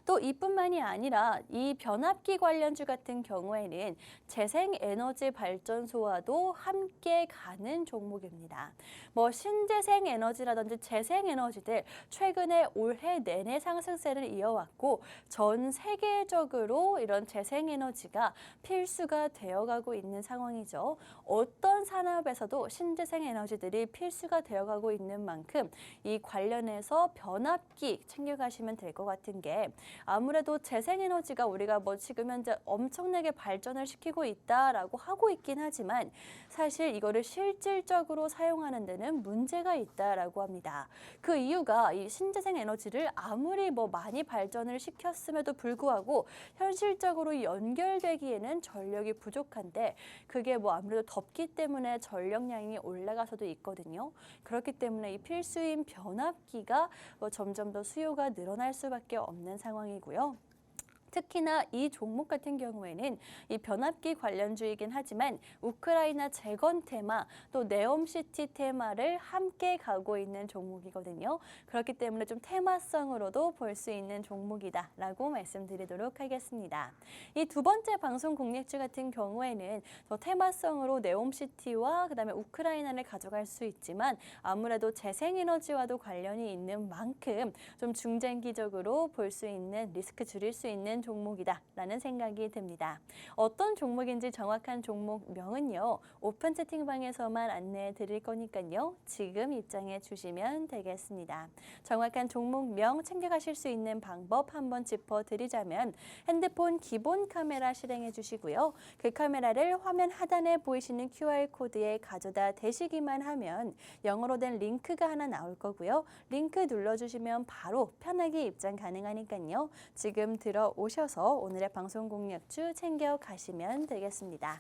A: 또 이뿐만이 아니라 이 변압기 관련주 같은 경우에는 재생에너지 발전소와도 함께 가는 종목입니다. 뭐 신재생 에너지라든지 재생 에너지들 최근에 올해 내내 상승세를 이어왔고 전 세계적으로 이런 재생 에너지가 필수가 되어가고 있는 상황이죠. 어떤 산업에서도 신재생 에너지들이 필수가 되어가고 있는 만큼 이 관련해서 변압기 챙겨가시면 될 것 같은 게 아무래도 재생에너지가 우리가 뭐 지금 현재 엄청나게 발전을 시키고 있다라고 하고 있긴 하지만 사실 이거를 실질적으로 사용하는 데는 문제가 있다라고 합니다. 그 이유가 이 신재생 에너지를 아무리 뭐 많이 발전을 시켰음에도 불구하고 현실적으로 연결되기에는 전력이 부족한데 그게 뭐 아무래도 덥기 때문에 전력량이 올라가서도 있거든요. 그렇기 때문에 이 필수인 변압기가 뭐 점점 더 수요가 늘어날 수밖에 없는 상황이고요. 특히나 이 종목 같은 경우에는 이 변압기 관련주이긴 하지만 우크라이나 재건 테마 또 네옴시티 테마를 함께 가고 있는 종목이거든요. 그렇기 때문에 좀 테마성으로도 볼 수 있는 종목이다라고 말씀드리도록 하겠습니다. 이 두 번째 방송 공략주 같은 경우에는 더 테마성으로 네옴시티와 그다음에 우크라이나를 가져갈 수 있지만 아무래도 재생에너지와도 관련이 있는 만큼 좀 중장기적으로 볼 수 있는 리스크 줄일 수 있는 종목이다라는 생각이 듭니다. 어떤 종목인지 정확한 종목명은요. 오픈 채팅방에서만 안내해 드릴 거니까요. 지금 입장해 주시면 되겠습니다. 정확한 종목명 챙겨가실 수 있는 방법 한번 짚어드리자면 핸드폰 기본 카메라 실행해 주시고요. 그 카메라를 화면 하단에 보이시는 QR코드에 가져다 대시기만 하면 영어로 된 링크가 하나 나올 거고요. 링크 눌러주시면 바로 편하게 입장 가능하니까요. 지금 들어오셔서 오늘의 방송 공략주 챙겨가시면 되겠습니다.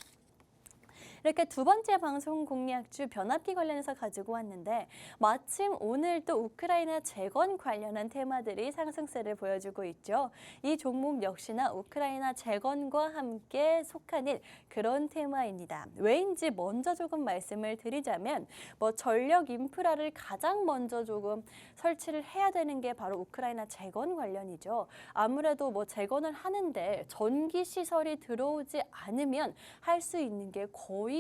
A: 이렇게 두 번째 방송 공략주 변압기 관련해서 가지고 왔는데 마침 오늘 또 우크라이나 재건 관련한 테마들이 상승세를 보여주고 있죠. 이 종목 역시나 우크라이나 재건과 함께 속하는 그런 테마입니다. 왜인지 먼저 조금 말씀을 드리자면 뭐 전력 인프라를 가장 먼저 조금 설치를 해야 되는 게 바로 우크라이나 재건 관련이죠. 아무래도 뭐 재건을 하는데 전기 시설이 들어오지 않으면 할 수 있는 게 거의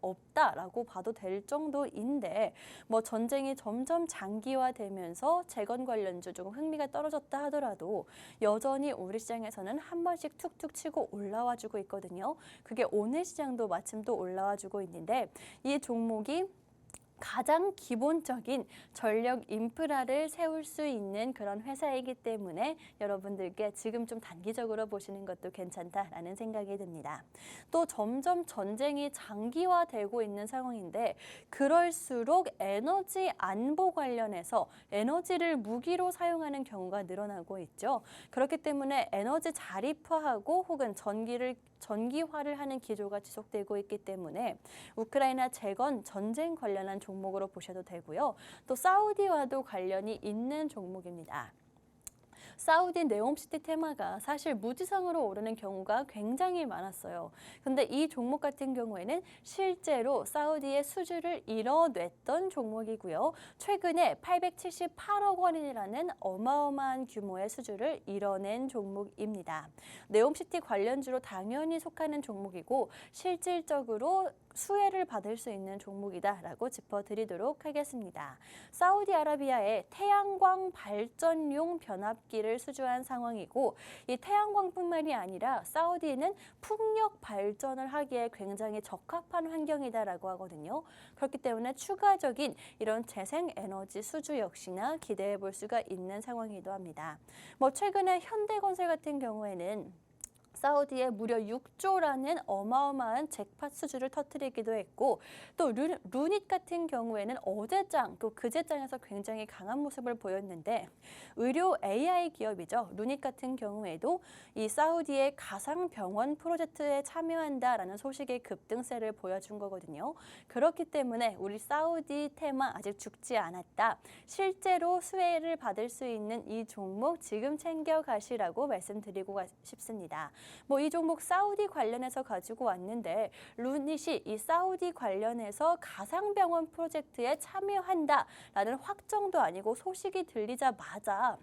A: 없다라고 봐도 될 정도인데 뭐 전쟁이 점점 장기화되면서 재건 관련주 조금 흥미가 떨어졌다 하더라도 여전히 우리 시장에서는 한 번씩 툭툭 치고 올라와 주고 있거든요. 그게 오늘 시장도 마침 또 올라와 주고 있는데 이 종목이 가장 기본적인 전력 인프라를 세울 수 있는 그런 회사이기 때문에 여러분들께 지금 좀 단기적으로 보시는 것도 괜찮다라는 생각이 듭니다. 또 점점 전쟁이 장기화되고 있는 상황인데 그럴수록 에너지 안보 관련해서 에너지를 무기로 사용하는 경우가 늘어나고 있죠. 그렇기 때문에 에너지 자립화하고 혹은 전기화를 하는 기조가 지속되고 있기 때문에 우크라이나 재건 전쟁 관련한 종목으로 보셔도 되고요. 또 사우디와도 관련이 있는 종목입니다. 사우디 네옴시티 테마가 사실 무지성으로 오르는 경우가 굉장히 많았어요. 근데 이 종목 같은 경우에는 실제로 사우디의 수주를 이뤄냈던 종목이고요. 최근에 878억 원이라는 어마어마한 규모의 수주를 이뤄낸 종목입니다. 네옴시티 관련주로 당연히 속하는 종목이고 실질적으로 수혜를 받을 수 있는 종목이다라고 짚어드리도록 하겠습니다. 사우디아라비아의 태양광 발전용 변압기를 수주한 상황이고 이 태양광뿐만이 아니라 사우디는 풍력 발전을 하기에 굉장히 적합한 환경이다라고 하거든요. 그렇기 때문에 추가적인 이런 재생에너지 수주 역시나 기대해 볼 수가 있는 상황이기도 합니다. 뭐 최근에 현대건설 같은 경우에는 사우디에 무려 6조라는 어마어마한 잭팟 수주를 터뜨리기도 했고 또 루닛 같은 경우에는 어제장 또 그제장에서 굉장히 강한 모습을 보였는데 의료 AI 기업이죠. 루닛 같은 경우에도 이 사우디의 가상병원 프로젝트에 참여한다라는 소식의 급등세를 보여준 거거든요. 그렇기 때문에 우리 사우디 테마 아직 죽지 않았다. 실제로 수혜를 받을 수 있는 이 종목 지금 챙겨가시라고 말씀드리고 싶습니다. 뭐 이 종목 사우디 관련해서 가지고 왔는데 루닛이 이 사우디 관련해서 가상병원 프로젝트에 참여한다라는 확정도 아니고 소식이 들리자마자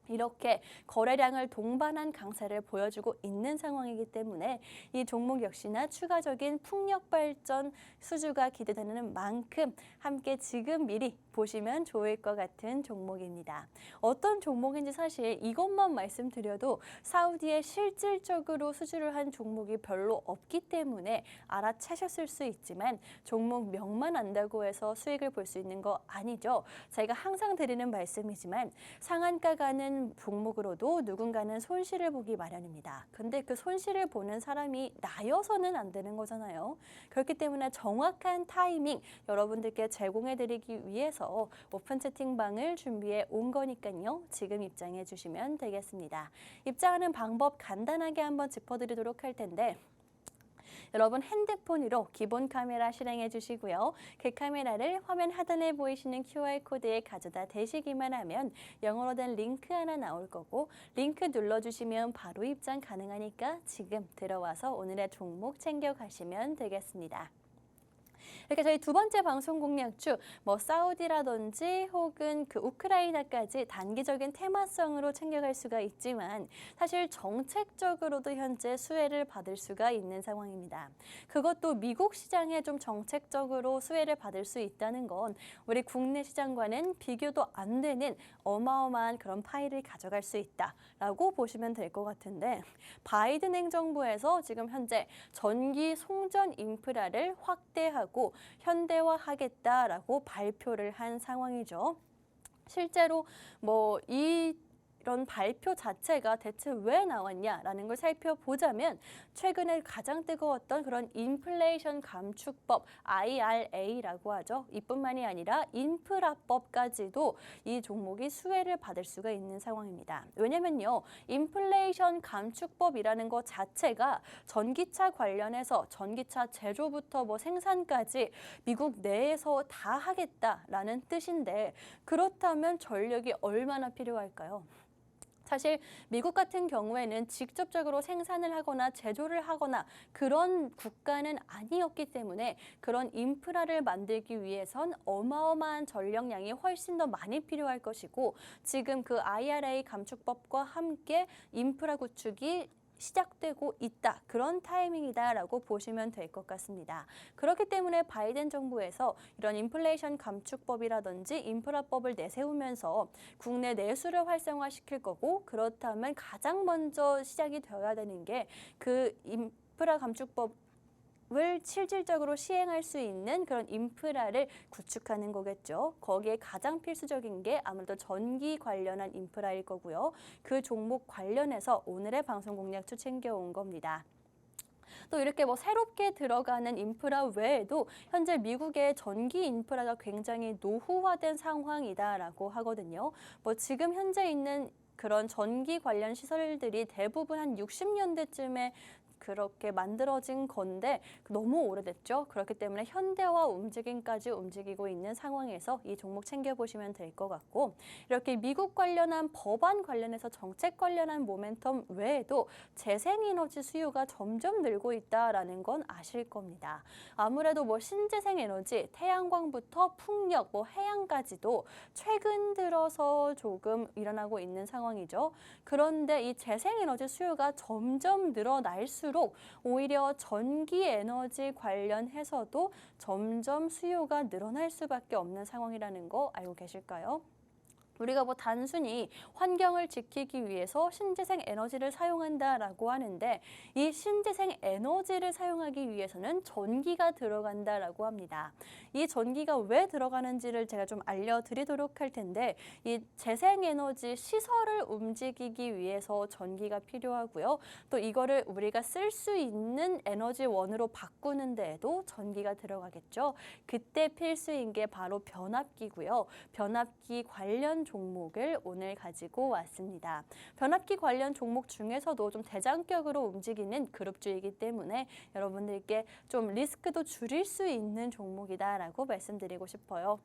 A: 이렇게 거래량을 동반한 강세를 보여주고 있는 상황이기 때문에 이 종목 역시나 추가적인 풍력 발전 수주가 기대되는 만큼 함께 지금 미리 보시면 좋을 것 같은 종목입니다. 어떤 종목인지 사실 이것만 말씀드려도 사우디에 실질적으로 수주를 한 종목이 별로 없기 때문에 알아채셨을 수 있지만 종목 명만 안다고 해서 수익을 볼 수 있는 거 아니죠. 제가 항상 드리는 말씀이지만 상한가 가는 종목으로도 누군가는 손실을 보기 마련입니다. 근데 그 손실을 보는 사람이 나여서는 안 되는 거잖아요. 그렇기 때문에 정확한 타이밍 여러분들께 제공해드리기 위해서 오픈 채팅방을 준비해 온 거니까요. 지금 입장해 주시면 되겠습니다. 입장하는 방법 간단하게 한번 짚어드리도록 할 텐데 여러분 핸드폰으로 기본 카메라 실행해 주시고요. 그 카메라를 화면 하단에 보이시는 QR코드에 가져다 대시기만 하면 영어로 된 링크 하나 나올 거고 링크 눌러주시면 바로 입장 가능하니까 지금 들어와서 오늘의 종목 챙겨가시면 되겠습니다. 이렇게 저희 두 번째 방송 공략주 사우디라든지 혹은 그 우크라이나까지 단기적인 테마성으로 챙겨갈 수가 있지만 사실 정책적으로도 현재 수혜를 받을 수가 있는 상황입니다. 그것도 미국 시장에 좀 정책적으로 수혜를 받을 수 있다는 건 우리 국내 시장과는 비교도 안 되는 어마어마한 그런 파일을 가져갈 수 있다라고 보시면 될 것 같은데 바이든 행정부에서 지금 현재 전기 송전 인프라를 확대하고 현대화하겠다라고 발표를 한 상황이죠. 실제로 이런 발표 자체가 대체 왜 나왔냐라는 걸 살펴보자면 최근에 가장 뜨거웠던 그런 인플레이션 감축법 IRA라고 하죠. 이뿐만이 아니라 인프라법까지도 이 종목이 수혜를 받을 수가 있는 상황입니다. 왜냐면요. 인플레이션 감축법이라는 것 자체가 전기차 관련해서 전기차 제조부터 생산까지 미국 내에서 다 하겠다라는 뜻인데 그렇다면 전력이 얼마나 필요할까요? 사실 미국 같은 경우에는 직접적으로 생산을 하거나 제조를 하거나 그런 국가는 아니었기 때문에 그런 인프라를 만들기 위해선 어마어마한 전력량이 훨씬 더 많이 필요할 것이고 지금 그 IRA 감축법과 함께 인프라 구축이 시작되고 있다. 그런 타이밍이다라고 보시면 될 것 같습니다. 그렇기 때문에 바이든 정부에서 이런 인플레이션 감축법이라든지 인프라법을 내세우면서 국내 내수를 활성화시킬 거고 그렇다면 가장 먼저 시작이 되어야 되는 게 그 인프라 감축법 을 실질적으로 시행할 수 있는 그런 인프라를 구축하는 거겠죠. 거기에 가장 필수적인 게 아무래도 전기 관련한 인프라일 거고요. 그 종목 관련해서 오늘의 방송 공략주 챙겨온 겁니다. 또 이렇게 새롭게 들어가는 인프라 외에도 현재 미국의 전기 인프라가 굉장히 노후화된 상황이다라고 하거든요. 지금 현재 있는 그런 전기 관련 시설들이 대부분 한 60년대쯤에 그렇게 만들어진 건데 너무 오래됐죠. 그렇기 때문에 현대화 움직임까지 움직이고 있는 상황에서 이 종목 챙겨보시면 될 것 같고 이렇게 미국 관련한 법안 관련해서 정책 관련한 모멘텀 외에도 재생에너지 수요가 점점 늘고 있다라는 건 아실 겁니다. 아무래도 신재생에너지, 태양광부터 풍력, 해양까지도 최근 들어서 조금 일어나고 있는 상황이죠. 그런데 이 재생에너지 수요가 점점 늘어날수록 오히려 전기 에너지 관련해서도 점점 수요가 늘어날 수밖에 없는 상황이라는 거 알고 계실까요? 우리가 단순히 환경을 지키기 위해서 신재생 에너지를 사용한다라고 하는데 이 신재생 에너지를 사용하기 위해서는 전기가 들어간다라고 합니다. 이 전기가 왜 들어가는지를 제가 좀 알려드리도록 할 텐데 이 재생에너지 시설을 움직이기 위해서 전기가 필요하고요. 또 이거를 우리가 쓸 수 있는 에너지원으로 바꾸는 데에도 전기가 들어가겠죠. 그때 필수인 게 바로 변압기고요. 변압기 관련 종목을 오늘 가지고 왔습니다. 변압기 관련 종목 중에서도 좀 대장격으로 움직이는 그룹주이기 때문에 여러분들께 좀 리스크도 줄일 수 있는 종목이다라고 말씀드리고 싶어요.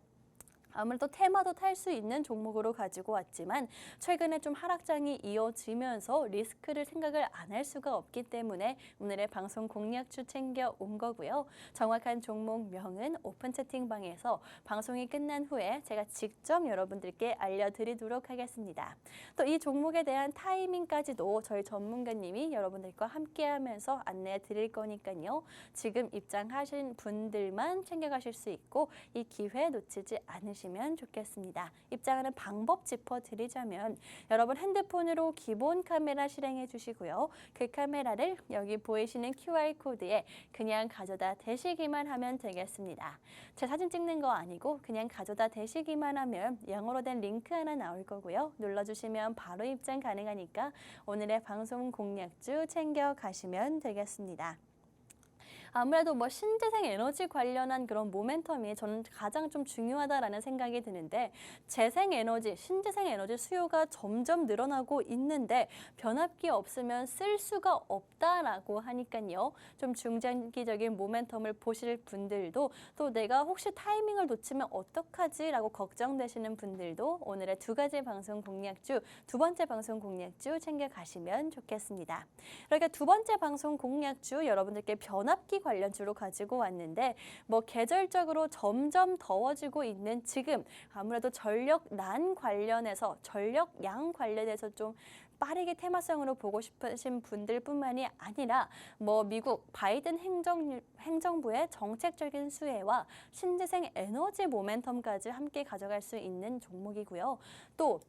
A: 아무래도 테마도 탈 수 있는 종목으로 가지고 왔지만 최근에 좀 하락장이 이어지면서 리스크를 생각을 안 할 수가 없기 때문에 오늘의 방송 공략주 챙겨 온 거고요. 정확한 종목명은 오픈 채팅방에서 방송이 끝난 후에 제가 직접 여러분들께 알려드리도록 하겠습니다. 또 이 종목에 대한 타이밍까지도 저희 전문가님이 여러분들과 함께하면서 안내해 드릴 거니까요. 지금 입장하신 분들만 챙겨가실 수 있고 이 기회 놓치지 않으시면 좋겠습니다. 입장하는 방법 짚어드리자면 여러분 핸드폰으로 기본 카메라 실행해 주시고요. 그 카메라를 여기 보이시는 QR코드에 그냥 가져다 대시기만 하면 되겠습니다. 제 사진 찍는 거 아니고 그냥 가져다 대시기만 하면 영어로 된 링크 하나 나올 거고요. 눌러주시면 바로 입장 가능하니까 오늘의 방송 공략주 챙겨 가시면 되겠습니다. 아무래도 뭐 신재생 에너지 관련한 그런 모멘텀이 저는 가장 좀 중요하다라는 생각이 드는데 재생 에너지, 신재생 에너지 수요가 점점 늘어나고 있는데 변압기 없으면 쓸 수가 없다라고 하니까요. 좀 중장기적인 모멘텀을 보실 분들도 또 내가 혹시 타이밍을 놓치면 어떡하지라고 걱정되시는 분들도 오늘의 두 가지 방송 공략주, 두 번째 방송 공략주 챙겨가시면 좋겠습니다. 그러니까 두 번째 방송 공략주 여러분들께 변압기 관련주로 가지고 왔는데 뭐 계절적으로 점점 더워지고 있는 지금 아무래도 전력난 관련해서 전력양 관련해서 좀 빠르게 테마성으로 보고 싶으신 분들뿐만이 아니라 뭐 미국 바이든 행정부의 정책적인 수혜와 신재생 에너지 모멘텀까지 함께 가져갈 수 있는 종목이고요. 또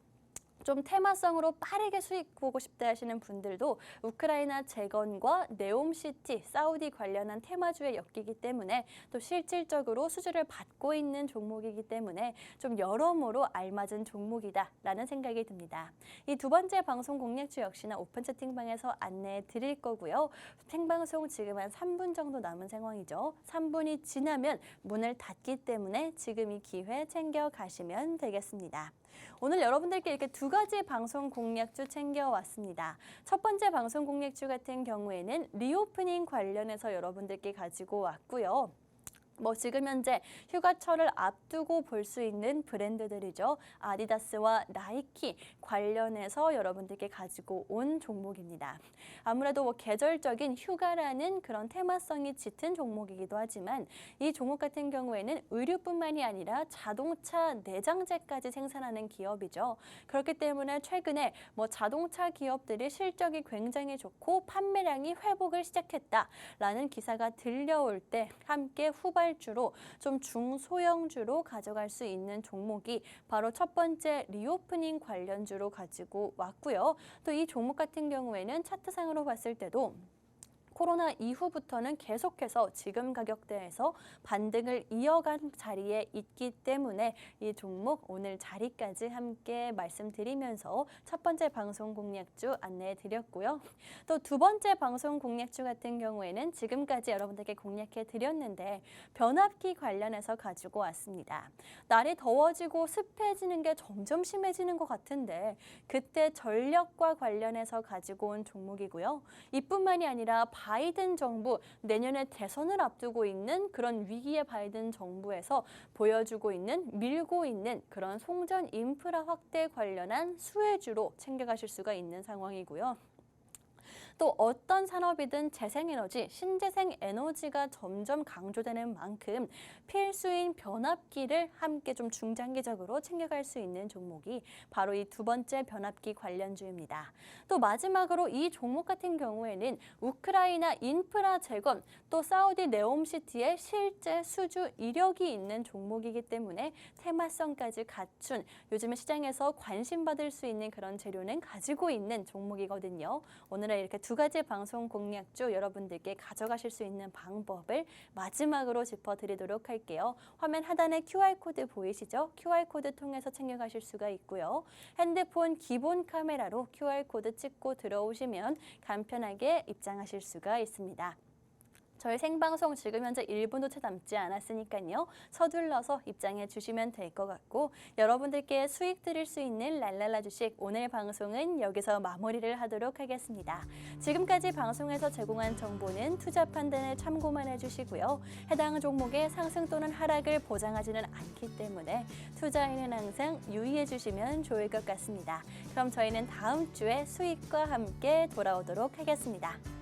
A: 좀 테마성으로 빠르게 수익 보고 싶다 하시는 분들도 우크라이나 재건과 네옴시티, 사우디 관련한 테마주에 엮이기 때문에 또 실질적으로 수주를 받고 있는 종목이기 때문에 좀 여러모로 알맞은 종목이다라는 생각이 듭니다. 이 두 번째 방송 공략주 역시나 오픈 채팅방에서 안내해 드릴 거고요. 생방송 지금 한 3분 정도 남은 상황이죠. 3분이 지나면 문을 닫기 때문에 지금 이 기회 챙겨 가시면 되겠습니다. 오늘 여러분들께 이렇게 두 가지 방송 공략주 챙겨왔습니다. 첫 번째 방송 공략주 같은 경우에는 리오프닝 관련해서 여러분들께 가지고 왔고요. 뭐 지금 현재 휴가철을 앞두고 볼 수 있는 브랜드들이죠. 아디다스와 나이키 관련해서 여러분들께 가지고 온 종목입니다. 아무래도 뭐 계절적인 휴가라는 그런 테마성이 짙은 종목이기도 하지만 이 종목 같은 경우에는 의류뿐만이 아니라 자동차 내장재까지 생산하는 기업이죠. 그렇기 때문에 최근에 뭐 자동차 기업들이 실적이 굉장히 좋고 판매량이 회복을 시작했다라는 기사가 들려올 때 함께 후발주로 좀 중소형주로 가져갈 수 있는 종목이 바로 첫 번째 리오프닝 관련주로 가지고 왔고요. 또 이 종목 같은 경우에는 차트상으로 봤을 때도 코로나 이후부터는 계속해서 지금 가격대에서 반등을 이어간 자리에 있기 때문에 이 종목 오늘 자리까지 함께 말씀드리면서 첫 번째 방송 공략주 안내해 드렸고요. 또 두 번째 방송 공략주 같은 경우에는 지금까지 여러분들께 공략해 드렸는데 변압기 관련해서 가지고 왔습니다. 날이 더워지고 습해지는 게 점점 심해지는 것 같은데 그때 전력과 관련해서 가지고 온 종목이고요. 이뿐만이 아니라 바이든 정부 내년에 대선을 앞두고 있는 그런 위기의 바이든 정부에서 보여주고 있는 밀고 있는 그런 송전 인프라 확대 관련한 수혜주로 챙겨가실 수가 있는 상황이고요. 또 어떤 산업이든 재생에너지, 신재생 에너지가 점점 강조되는 만큼 필수인 변압기를 함께 좀 중장기적으로 챙겨갈 수 있는 종목이 바로 이 두 번째 변압기 관련주입니다. 또 마지막으로 이 종목 같은 경우에는 우크라이나 인프라 재건, 또 사우디 네옴시티의 실제 수주 이력이 있는 종목이기 때문에 테마성까지 갖춘 요즘에 시장에서 관심받을 수 있는 그런 재료는 가지고 있는 종목이거든요. 오늘은 이렇게 두 가지 방송 공략주 여러분들께 가져가실 수 있는 방법을 마지막으로 짚어드리도록 할게요. 화면 하단에 QR코드 보이시죠? QR코드 통해서 챙겨가실 수가 있고요. 핸드폰 기본 카메라로 QR코드 찍고 들어오시면 간편하게 입장하실 수가 있습니다. 저희 생방송 지금 현재 1분도 채 남지 않았으니까요. 서둘러서 입장해 주시면 될 것 같고 여러분들께 수익 드릴 수 있는 랄랄라 주식 오늘 방송은 여기서 마무리를 하도록 하겠습니다. 지금까지 방송에서 제공한 정보는 투자 판단에 참고만 해주시고요. 해당 종목의 상승 또는 하락을 보장하지는 않기 때문에 투자에는 항상 유의해 주시면 좋을 것 같습니다. 그럼 저희는 다음 주에 수익과 함께 돌아오도록 하겠습니다.